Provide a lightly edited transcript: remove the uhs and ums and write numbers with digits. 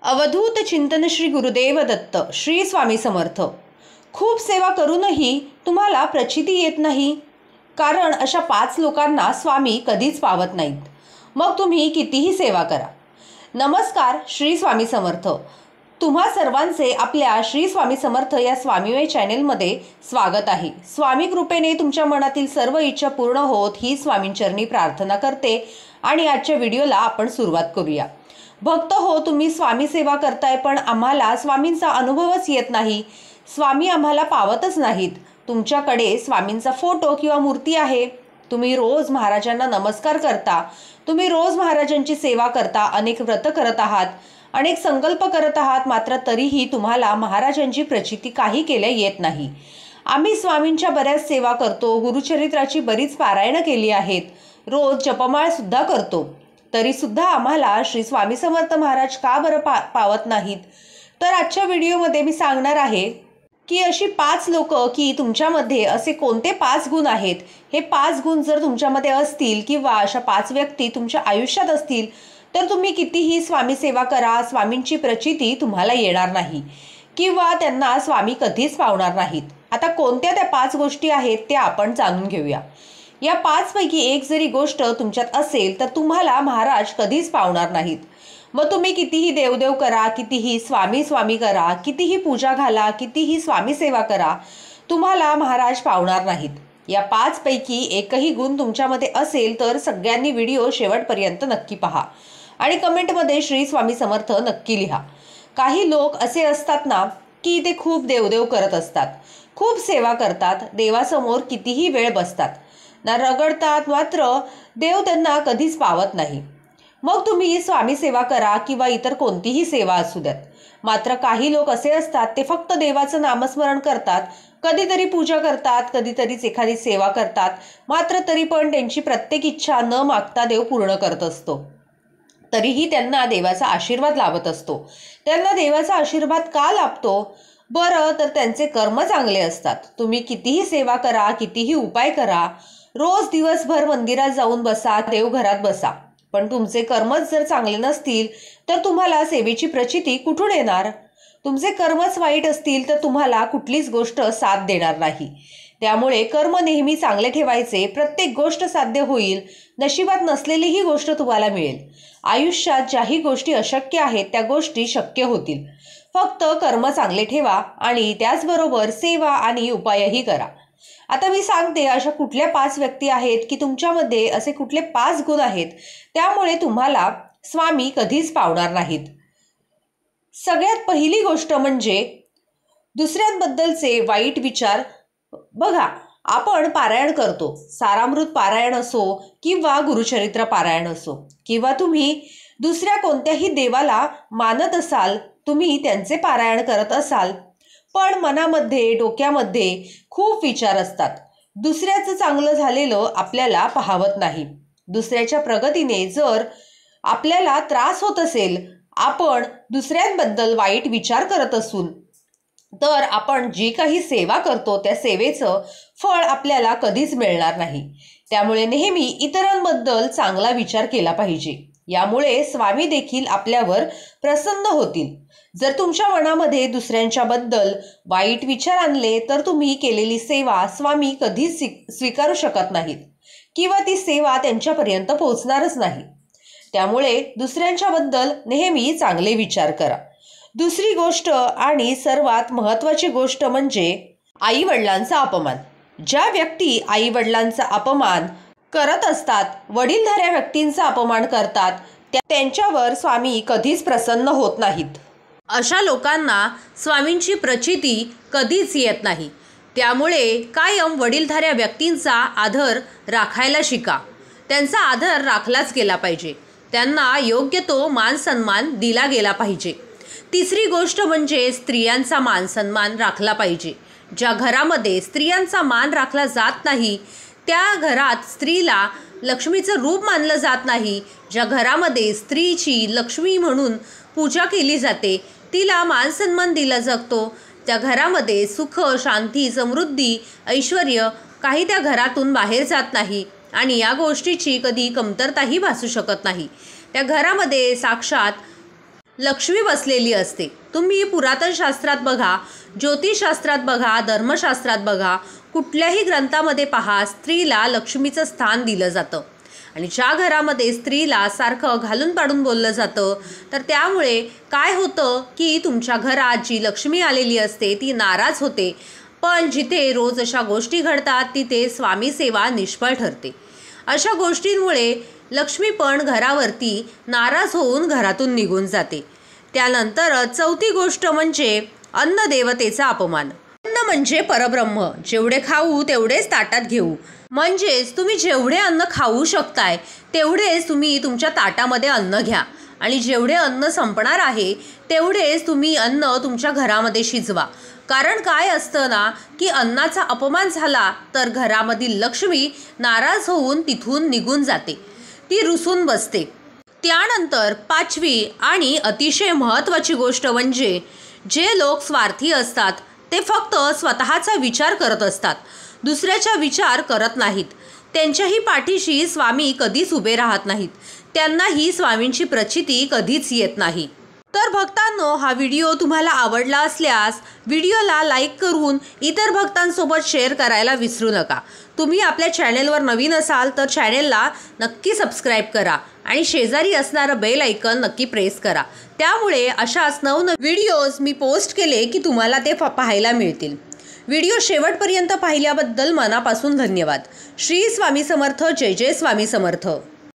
अवधूत चिंतन श्री गुरुदेव दत्त श्री स्वामी समर्थ। खूप सेवा करूनही तुम्हाला प्रचिती येत नाही, कारण अशा 5 लोकांना स्वामी कधीच पावत नाहीत। मग तुम्ही कितीही सेवा करा। नमस्कार, श्री स्वामी समर्थ। तुम्हा सर्वांचे आपल्या श्री स्वामी समर्थ या स्वामीमय चॅनेलमध्ये स्वागत आहे। स्वामी कृपेने तुमच्या मनातील सर्व इच्छा पूर्ण होत ही स्वामींचरणी प्रार्थना करते आणि आजच्या व्हिडिओला आपण सुरुवात करूया। भक्त हो, तुम्ही स्वामी सेवा करताय, पण आम्हाला स्वामींचा अनुभवच येत नाही। स्वामी आम्हाला पावतच नाहीत। तुमच्याकडे स्वामींचा फोटो किंवा मूर्ती आहे, तुम्ही रोज महाराजांना नमस्कार करता, तुम्ही रोज महाराजांची सेवा करता, अनेक व्रत करत आहात, अनेक संकल्प करत आहात, मात्र तरीही तुम्हाला महाराजांची प्रचिती काही केल्या येत नाही। आम्ही स्वामींच्या बऱ्याच सेवा करतो, गुरुचरित्राची बरीच पारायण केली आहेत, रोज जपमाळ सुद्धा करतो, तरी सुद्धा आम्हाला श्री स्वामी समर्थ महाराज का बरं पावत नाहीत। तर आजच्या व्हिडिओमध्ये मी सांगणार आहे की अशी 5 लोक की तुमच्यामध्ये असे कोणते 5 गुण आहेत। हे 5 गुण जर तुमच्यामध्ये असतील किंवा अशा 5 व्यक्ती तुमच्या आयुष्यात असतील तर तुम्ही कितीही स्वामी सेवा करा, स्वामींची प्रचिती तुम्हाला येणार नाही किंवा त्यांना स्वामी कधीच पावणार नाहीत। आता कोणत्या त्या 5 गोष्टी आहेत त्या आपण जाणून घेऊया। या 5 पैकी एक जरी गोष्ट तुमच्यात असेल तर तुम्हाला महाराज कधीच पावणार नाहीत। मग तुम्ही कितीही देवदेव करा, कितीही स्वामी स्वामी करा, कितीही पूजा घाला, कितीही स्वामी सेवा करा, तुम्हाला महाराज पावणार नाहीत। या 5 पैकी एकही गुण तुमच्यामध्ये असेल तर सगळ्यांनी व्हिडिओ शेवटपर्यंत नक्की पहा आणि कमेंटमध्ये श्री स्वामी समर्थ नक्की लिहा। काही लोक असे असतात ना की ते खूप देवदेव करत असतात, खूप सेवा करतात, देवासमोर कितीही वेळ बसतात ना, रगडतात, मात्र देव त्यांना कधीच पावत नाही। मग तुम्ही स्वामी सेवा करा किंवा इतर कोणतीही सेवा असू द्यात, मात्र काही लोक असे असतात ते फक्त देवाचं नामस्मरण करतात, कधीतरी पूजा करतात, कधीतरीच एखादी सेवा करतात, मात्र तरी पण त्यांची प्रत्येक इच्छा न मागता देव पूर्ण करत असतो। तरीही त्यांना देवाचा आशीर्वाद लाभत असतो। त्यांना देवाचा आशीर्वाद का लाभतो? बरं, तर त्यांचे कर्म चांगले असतात। तुम्ही कितीही सेवा करा, कितीही उपाय करा, रोज दिवसभर मंदिरात जाऊन बसा, देवघरात बसा, पण तुमचे कर्मच जर चांगले नसतील तर तुम्हाला सेवेची प्रचिती कुठून येणार? तुमचे कर्मच वाईट असतील तर तुम्हाला कुठलीच गोष्ट साथ देणार नाही। त्यामुळे कर्म नेहमी चांगले ठेवायचे, प्रत्येक गोष्ट साध्य होईल। नशिबात नसलेलीही गोष्ट तुम्हाला मिळेल। आयुष्यात ज्याही गोष्टी अशक्य आहेत त्या गोष्टी शक्य होतील। फक्त कर्म चांगले ठेवा आणि त्याचबरोबर सेवा आणि उपायही करा। आता मी सांगते अशा कुठल्या 5 व्यक्ती आहेत की तुमच्यामध्ये असे कुठले 5 गुण आहेत त्यामुळे तुम्हाला स्वामी कधीच पावणार नाहीत। सगळ्यात पहिली गोष्ट म्हणजे दुसऱ्यांबद्दलचे वाईट विचार। बघा, आपण पारायण करतो, सारामृत पारायण असो किंवा गुरुचरित्र पारायण असो, किंवा तुम्ही दुसऱ्या कोणत्याही देवाला मानत असाल, तुम्ही त्यांचे पारायण करत असाल, पण मनामध्ये डोक्यामध्ये खूप विचार असतात। दुसऱ्याचं चांगलं झालेलं आपल्याला पाहवत नाही। दुसऱ्याच्या प्रगतीने जर आपल्याला त्रास होत असेल, आपण दुसऱ्यांबद्दल वाईट विचार करत असून, तर आपण जी काही सेवा करतो त्या सेवेचं फळ आपल्याला कधीच मिळणार नाही। त्यामुळे नेहमी इतरांबद्दल चांगला विचार केला पाहिजे। यामुळे स्वामी देखील आपल्यावर प्रसन्न होतील। जर तुमच्या मनामध्ये दुसऱ्यांच्या बद्दल वाईट विचार आणले तर तुम्ही केलेली सेवा स्वामी कधीच स्वीकारू शकत नाहीत किंवा ती सेवा त्यांच्यापर्यंत पोहोचणारच नाही। त्यामुळे दुसऱ्यांच्या बद्दल नेहमी चांगले विचार करा। दुसरी गोष्ट आणि सर्वात महत्त्वाची गोष्ट म्हणजे आई वडिलांचा अपमान। ज्या व्यक्ती आई वडिलांचा अपमान करत असतात, वडीलधाऱ्या व्यक्तींचा अपमान करतात, त्यांच्यावर स्वामी कधीच प्रसन्न होत नाहीत। अशा लोकांना स्वामींची प्रचिती कधीच येत नाही। त्यामुळे कायम वडीलधाऱ्या व्यक्तींचा आदर राखायला शिका। त्यांचा आदर राखलाच गेला पाहिजे, त्यांना योग्य तो मान सन्मान दिला गेला पाहिजे। तिसरी गोष्ट म्हणजे स्त्रियांचा मान सन्मान राखला पाहिजे। ज्या घरामध्ये स्त्रियांचा मान राखला जात नाही, त्या घरात स्त्रीला लक्ष्मीचं रूप मानलं जात नाही। ज्या घरामध्ये स्त्रीची लक्ष्मी म्हणून पूजा केली जाते, तिला मान सन्मान दिला जातो, त्या घरामध्ये सुख, शांती, समृद्धी, ऐश्वर्य काही त्या घरातून बाहेर जात नाही आणि या गोष्टीची कधी कमतरताही भासू शकत नाही। त्या घरामध्ये साक्षात लक्ष्मी बसलेली असते। तुम्ही पुरातन शास्त्रात बघा, ज्योतिषशास्त्रात बघा, धर्मशास्त्रात बघा, कुठल्याही ग्रंथामध्ये पहा, स्त्रीला लक्ष्मीचं स्थान दिलं जातं। आणि ज्या घरामध्ये स्त्रीला सारखं घालून पाडून बोललं जातं, तर त्यामुळे काय होतं की तुमच्या घरात जी लक्ष्मी आलेली असते ती नाराज होते। पण जिथे रोज अशा गोष्टी घडतात तिथे स्वामी सेवा निष्फळ ठरते। अशा गोष्टींमुळे लक्ष्मी पण घरावरती नाराज होऊन घरातून निघून जाते। त्यानंतर चौथी गोष्ट म्हणजे अन्नदेवतेचा अपमान। अन्न म्हणजे परब्रह्म, जेवढे खाऊ तेवढेच ताटात घेऊ। म्हणजेच तुम्ही जेवढे अन्न खाऊ शकताय तेवढेच तुम्ही तुमच्या ताटामध्ये अन्न घ्या आणि जेवढे अन्न संपणार आहे तेवढेच तुम्ही अन्न तुमच्या घरामध्ये शिजवा। कारण काय असतं ना की अन्नाचा अपमान झाला तर घरामधील लक्ष्मी नाराज होऊन तिथून निघून जाते, ती रुसून बसते। त्यानंतर पाचवी आणि अतिशय महत्त्वाची गोष्ट म्हणजे जे लोक स्वार्थी असतात ते फक्त स्वतःचा विचार करत असतात, दुसऱ्याचा विचार करत नाहीत। त्यांच्याही पाठीशी स्वामी कधीच उभे राहत नाहीत, त्यांनाही स्वामींची प्रचिती कधीच येत नाही। तर भक्तांनो, हा व्हिडिओ तुम्हाला आवडला असल्यास व्हिडिओला लाईक करून इतर भक्तांसोबत शेअर करायला विसरू नका। तुम्ही आपल्या चॅनेलवर नवीन असाल तर चॅनेलला नक्की सबस्क्राईब करा आणि शेजारी असणारं बेल आयकॉन नक्की प्रेस करा, त्यामुळे अशाच नवनवीन व्हिडिओज मी पोस्ट केले की तुम्हाला ते पाहायला मिळतील। व्हिडिओ शेवटपर्यंत पाहिल्याबद्दल मनापासून धन्यवाद। श्री स्वामी समर्थ। जय जय स्वामी समर्थ।